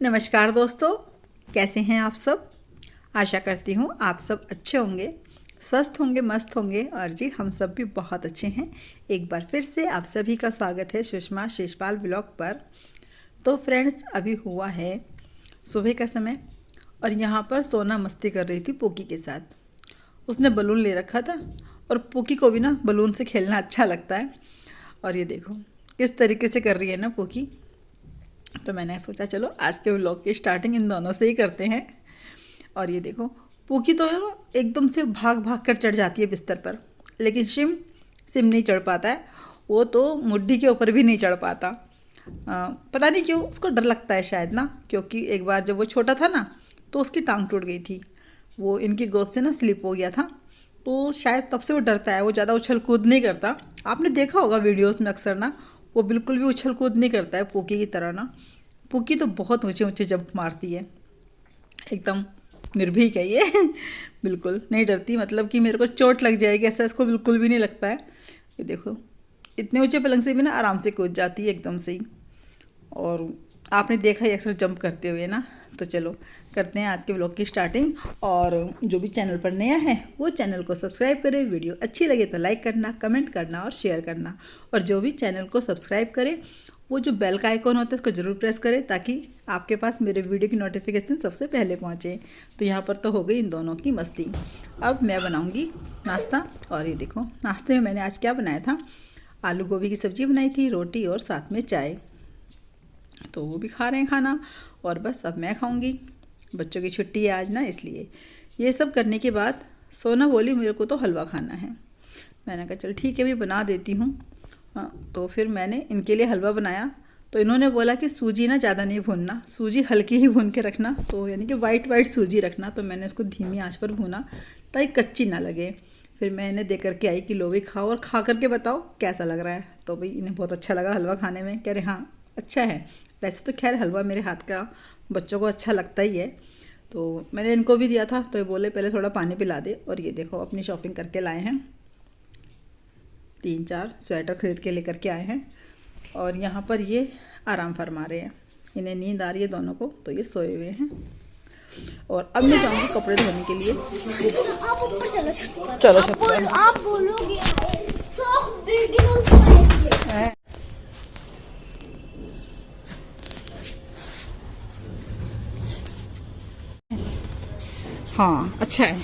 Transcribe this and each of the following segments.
नमस्कार दोस्तों, कैसे हैं आप सब। आशा करती हूँ आप सब अच्छे होंगे, स्वस्थ होंगे, मस्त होंगे। और जी हम सब भी बहुत अच्छे हैं। एक बार फिर से आप सभी का स्वागत है सुषमा शेषपाल ब्लॉग पर। तो फ्रेंड्स, अभी हुआ है सुबह का समय और यहाँ पर सोना मस्ती कर रही थी पोकी के साथ। उसने बलून ले रखा था और पोकी को भी ना बलून से खेलना अच्छा लगता है। और ये देखो किस तरीके से कर रही है ना पोकी। तो मैंने सोचा चलो आज के व्लॉग की स्टार्टिंग इन दोनों से ही करते हैं। और ये देखो पोकी तो एकदम से भाग भाग कर चढ़ जाती है बिस्तर पर, लेकिन सिम नहीं चढ़ पाता है। वो तो मुड्ढी के ऊपर भी नहीं चढ़ पाता। पता नहीं क्यों, उसको डर लगता है शायद ना, क्योंकि एक बार जब वो छोटा था ना तो उसकी टांग टूट गई थी। वो इनकी गोद से ना स्लिप हो गया था, तो शायद तब से वो डरता है। वो ज़्यादा उछल कूद नहीं करता। आपने देखा होगा वीडियोस में अक्सर ना, वो बिल्कुल भी उछल कूद नहीं करता है पोकी की तरह ना। पोकी तो बहुत ऊंचे ऊंचे जंप मारती है, एकदम निर्भीक है ये बिल्कुल नहीं डरती। मतलब कि मेरे को चोट लग जाएगी ऐसा इसको बिल्कुल भी नहीं लगता है। ये देखो इतने ऊंचे पलंग से भी ना आराम से कूद जाती है एकदम से ही। और आपने देखा ही अक्सर जंप करते हुए ना। तो चलो करते हैं आज के व्लॉग की स्टार्टिंग। और जो भी चैनल पर नया है वो चैनल को सब्सक्राइब करें। वीडियो अच्छी लगे तो लाइक करना, कमेंट करना और शेयर करना। और जो भी चैनल को सब्सक्राइब करे वो जो बेल का आइकॉन होता है उसको ज़रूर प्रेस करें, ताकि आपके पास मेरे वीडियो की नोटिफिकेशन सबसे पहले पहुँचे। तो यहाँ पर तो हो गई इन दोनों की मस्ती। अब मैं बनाऊँगी नाश्ता। और ये देखो नाश्ते में मैंने आज क्या बनाया था, आलू गोभी की सब्ज़ी बनाई थी, रोटी और साथ में चाय। तो वो भी खा रहे हैं खाना और बस अब मैं खाऊंगी। बच्चों की छुट्टी है आज ना, इसलिए। ये सब करने के बाद सोना बोली मेरे को तो हलवा खाना है। मैंने कहा चल ठीक है भी बना देती हूँ। तो फिर मैंने इनके लिए हलवा बनाया। तो इन्होंने बोला कि सूजी ना ज़्यादा नहीं भूनना, सूजी हल्की ही भून के रखना, तो यानी कि वाइट सूजी रखना। तो मैंने उसको धीमी आंच पर भूना ताकि कच्ची ना लगे। फिर मैं इन्हें दे करके आई कि लो भी खाओ और खा करके बताओ कैसा लग रहा है। तो भाई इन्हें बहुत अच्छा लगा हलवा खाने में, कह रहे हाँ अच्छा है। वैसे तो खैर हलवा मेरे हाथ का बच्चों को अच्छा लगता ही है। तो मैंने इनको भी दिया था, तो ये बोले पहले थोड़ा पानी पिला दे। और ये देखो अपनी शॉपिंग करके लाए हैं, 3-4 स्वेटर खरीद के लेकर के आए हैं। और यहाँ पर ये आराम फरमा रहे हैं, इन्हें नींद आ रही है दोनों को, तो ये सोए हुए हैं। और अब मैं जाऊँगी कपड़े धोने के लिए। आप ऊपर चलो छत पर। चलो छत पर। आप बोलोगे हाँ अच्छा है।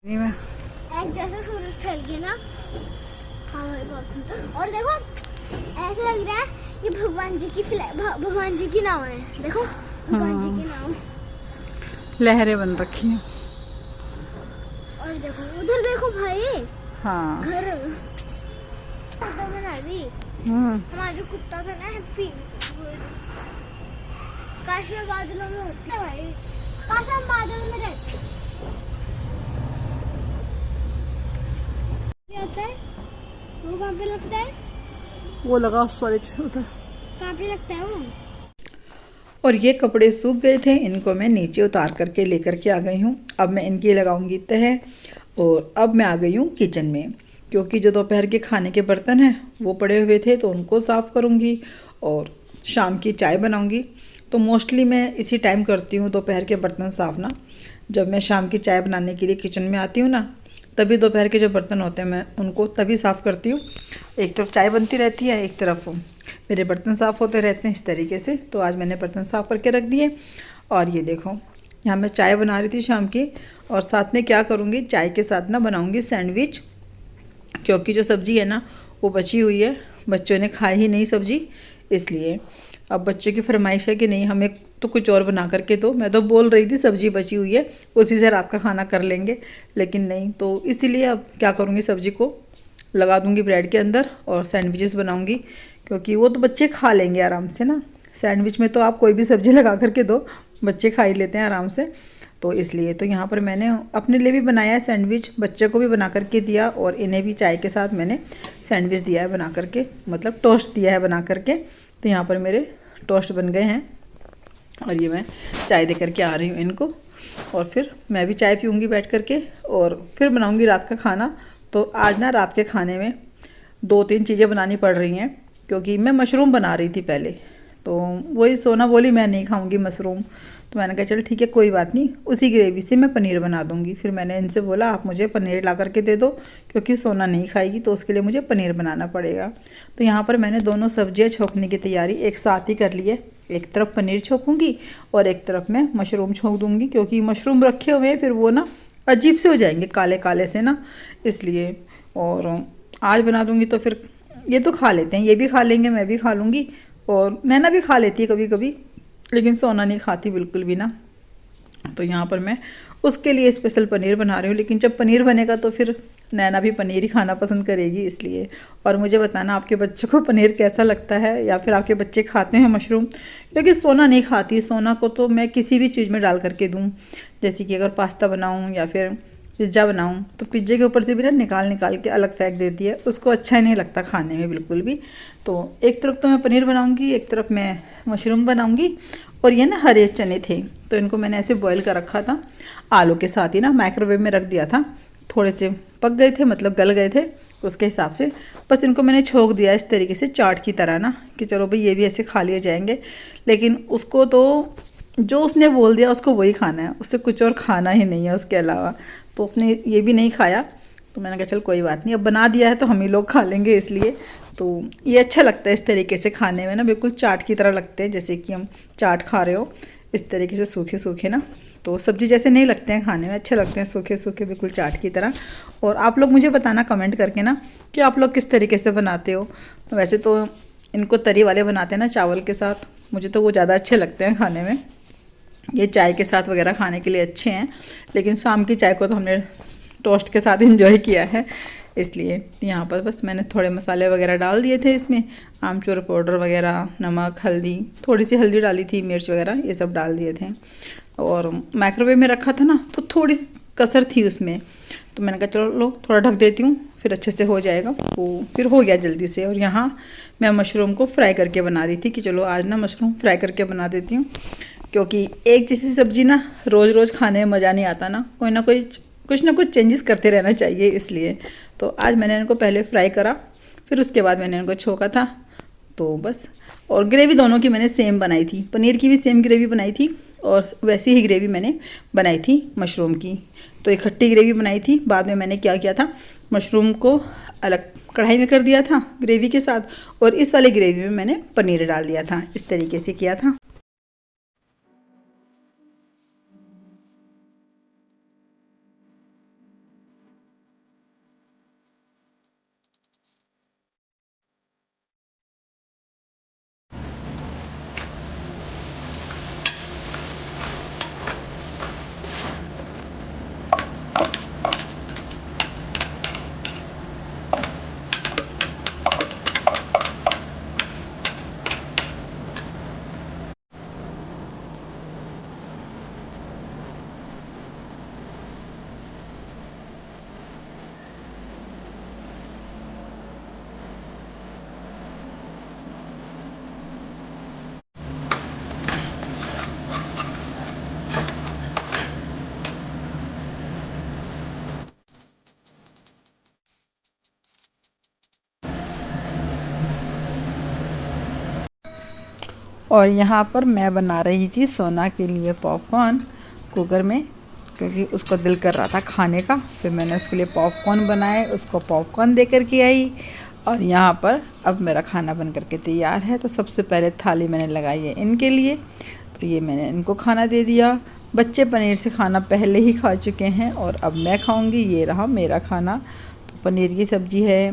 एक जैसे सूरज फैल गया ना। हाँ भाई बहुत। और देखो ऐसे लग रहा है ये भगवान जी की भगवान जी की नाव है। देखो भगवान जी की नाव, लहरें बन रखी हैं। और देखो उधर देखो भाई, हाँ घर फोटो बना दी। हमारा जो कुत्ता था ना हैप्पी, काश में बादलों में होती है भाई, काश हम बादलों में रहते। आता है वो कहाँ पे लगता है, वो लगा उस वाले उधर कहाँ पे लगता है वो। और ये कपड़े सूख गए थे, इनको मैं नीचे उतार करके लेकर के आ गई हूँ। अब मैं इनकी लगाऊंगी तह। और अब मैं आ गई हूँ किचन में, क्योंकि जो दोपहर के खाने के बर्तन हैं वो पड़े हुए थे, तो उनको साफ़ करूँगी और शाम की चाय बनाऊँगी। तो मोस्टली मैं इसी टाइम करती हूँ दोपहर के बर्तन साफ़ ना। जब मैं शाम की चाय बनाने के लिए किचन में आती हूँ ना, तभी दोपहर के जो बर्तन होते हैं मैं उनको तभी साफ़ करती हूँ। एक तरफ चाय बनती रहती है, एक तरफ मेरे बर्तन साफ़ होते रहते हैं इस तरीके से। तो आज मैंने बर्तन साफ़ करके रख दिए। और ये देखो यहाँ मैं चाय बना रही थी शाम की, और साथ में क्या करूँगी, चाय के साथ ना बनाऊँगी सैंडविच। क्योंकि जो सब्ज़ी है ना वो बची हुई है, बच्चों ने खाई ही नहीं सब्ज़ी, इसलिए अब बच्चों की फरमाइश है कि नहीं हमें तो कुछ और बना करके दो। मैं तो बोल रही थी सब्ज़ी बची हुई है उसी से रात का खाना कर लेंगे, लेकिन नहीं। तो इसीलिए अब क्या करूँगी, सब्ज़ी को लगा दूँगी ब्रेड के अंदर और सैंडविचेस बनाऊँगी, क्योंकि वो तो बच्चे खा लेंगे आराम से ना। सैंडविच में तो आप कोई भी सब्ज़ी लगा करके दो, बच्चे खा ही लेते हैं आराम से। तो इसलिए तो यहाँ पर मैंने अपने लिए भी बनाया है सैंडविच, बच्चों को भी बना करके दिया, और इन्हें भी चाय के साथ मैंने सैंडविच दिया है बना करके, मतलब टोस्ट दिया है बना करके। तो यहाँ पर मेरे टोस्ट बन गए हैं और ये मैं चाय दे करके आ रही हूँ इनको। और फिर मैं भी चाय पीऊँगी बैठ करके, और फिर बनाऊँगी रात का खाना। तो आज ना रात के खाने में 2-3 चीज़ें बनानी पड़ रही हैं, क्योंकि मैं मशरूम बना रही थी पहले। तो वही सोना बोली मैं नहीं खाऊंगी मशरूम, तो मैंने कहा चलो ठीक है कोई बात नहीं, उसी ग्रेवी से मैं पनीर बना दूंगी। फिर मैंने इनसे बोला आप मुझे पनीर ला करके दे दो, क्योंकि सोना नहीं खाएगी तो उसके लिए मुझे पनीर बनाना पड़ेगा। तो यहाँ पर मैंने दोनों सब्जियाँ छोंकने की तैयारी एक साथ ही कर ली है। एक तरफ पनीर छोंकूँगी और एक तरफ मैं मशरूम छोंक दूँगी, क्योंकि मशरूम रखे हुए हैं फिर वो ना अजीब से हो जाएंगे काले काले से ना, इसलिए। और आज बना दूँगी तो फिर ये तो खा लेते हैं, ये भी खा लेंगे, मैं भी खा लूँगी, और नैना भी खा लेती है कभी कभी, लेकिन सोना नहीं खाती बिल्कुल भी ना। तो यहाँ पर मैं उसके लिए स्पेशल पनीर बना रही हूँ, लेकिन जब पनीर बनेगा तो फिर नैना भी पनीर ही खाना पसंद करेगी, इसलिए। और मुझे बताना आपके बच्चों को पनीर कैसा लगता है, या फिर आपके बच्चे खाते हैं मशरूम, क्योंकि सोना नहीं खाती। सोना को तो मैं किसी भी चीज़ में डाल करके दूँ, जैसे कि अगर पास्ता बनाऊँ या फिर पिज़्ज़ा बनाऊँ, तो पिज़्ज़े के ऊपर से भी ना निकाल के अलग फेंक देती है, उसको अच्छा ही नहीं लगता खाने में बिल्कुल भी। तो एक तरफ तो मैं पनीर बनाऊँगी, एक तरफ मैं मशरूम बनाऊँगी। और ये ना हरे चने थे, तो इनको मैंने ऐसे बॉईल कर रखा था आलू के साथ ही ना, माइक्रोवेव में रख दिया था। थोड़े से पक गए थे, मतलब गल गए थे उसके हिसाब से। बस इनको मैंने छोंक दिया इस तरीके से चाट की तरह ना, कि चलो भाई ये भी ऐसे खा लिए जाएंगे। लेकिन उसको तो जो उसने बोल दिया उसको वही खाना है, उससे कुछ और खाना ही नहीं है उसके अलावा। तो उसने ये भी नहीं खाया, तो मैंने कहा चल कोई बात नहीं, अब बना दिया है तो हम ही लोग खा लेंगे, इसलिए। तो ये अच्छा लगता है इस तरीके से खाने में ना, बिल्कुल चाट की तरह लगते हैं, जैसे कि हम चाट खा रहे हो इस तरीके से सूखे सूखे ना। तो सब्जी जैसे नहीं लगते हैं खाने में, अच्छे लगते हैं सूखे सूखे बिल्कुल चाट की तरह। और आप लोग मुझे बताना कमेंट करके ना कि आप लोग किस तरीके से बनाते हो। वैसे तो इनको तरी वाले बनाते हैं ना चावल के साथ, मुझे तो वो ज़्यादा अच्छे लगते हैं खाने में। ये चाय के साथ वगैरह खाने के लिए अच्छे हैं, लेकिन शाम की चाय को तो हमने टोस्ट के साथ एंजॉय किया है, इसलिए। यहाँ पर बस मैंने थोड़े मसाले वगैरह डाल दिए थे इसमें, आमचूर पाउडर वगैरह, नमक, हल्दी, थोड़ी सी हल्दी डाली थी, मिर्च वगैरह ये सब डाल दिए थे। और माइक्रोवेव में रखा था ना, तो थोड़ी कसर थी उसमें, तो मैंने कहा चलो थोड़ा ढक देती हूँ, फिर अच्छे से हो जाएगा। वो फिर हो गया जल्दी से। और यहाँ मैं मशरूम को फ्राई करके बना रही थी, कि चलो आज ना मशरूम फ्राई करके बना देती हूँ, क्योंकि एक जैसी सब्ज़ी ना रोज़ रोज़ खाने में मज़ा नहीं आता ना, कोई ना कोई कुछ ना कुछ चेंजेस करते रहना चाहिए, इसलिए। तो आज मैंने इनको पहले फ्राई करा, फिर उसके बाद मैंने इनको छोका था, तो बस। और ग्रेवी दोनों की मैंने सेम बनाई थी, पनीर की भी सेम ग्रेवी बनाई थी, और वैसी ही ग्रेवी मैंने बनाई थी मशरूम की। तो एक खट्टी ग्रेवी बनाई थी, बाद में मैंने क्या किया था, मशरूम को अलग कढ़ाई में कर दिया था ग्रेवी के साथ, और इस वाली ग्रेवी में मैंने पनीर डाल दिया था, इस तरीके से किया था। और यहाँ पर मैं बना रही थी सोना के लिए पॉपकॉर्न कुकर में, क्योंकि उसको दिल कर रहा था खाने का। फिर मैंने उसके लिए पॉपकॉर्न बनाए, उसको पॉपकॉर्न दे कर के आई। और यहाँ पर अब मेरा खाना बन करके तैयार है। तो सबसे पहले थाली मैंने लगाई है इनके लिए, तो ये मैंने इनको खाना दे दिया। बच्चे पनीर से खाना पहले ही खा चुके हैं, और अब मैं खाऊंगी। ये रहा मेरा खाना। तो पनीर की सब्ज़ी है,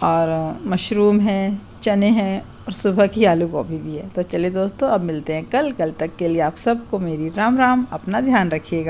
और मशरूम है, चने हैं, और सुबह की आलू गोभी भी है। तो चलिए दोस्तों, अब मिलते हैं कल तक के लिए आप सबको मेरी राम राम। अपना ध्यान रखिएगा।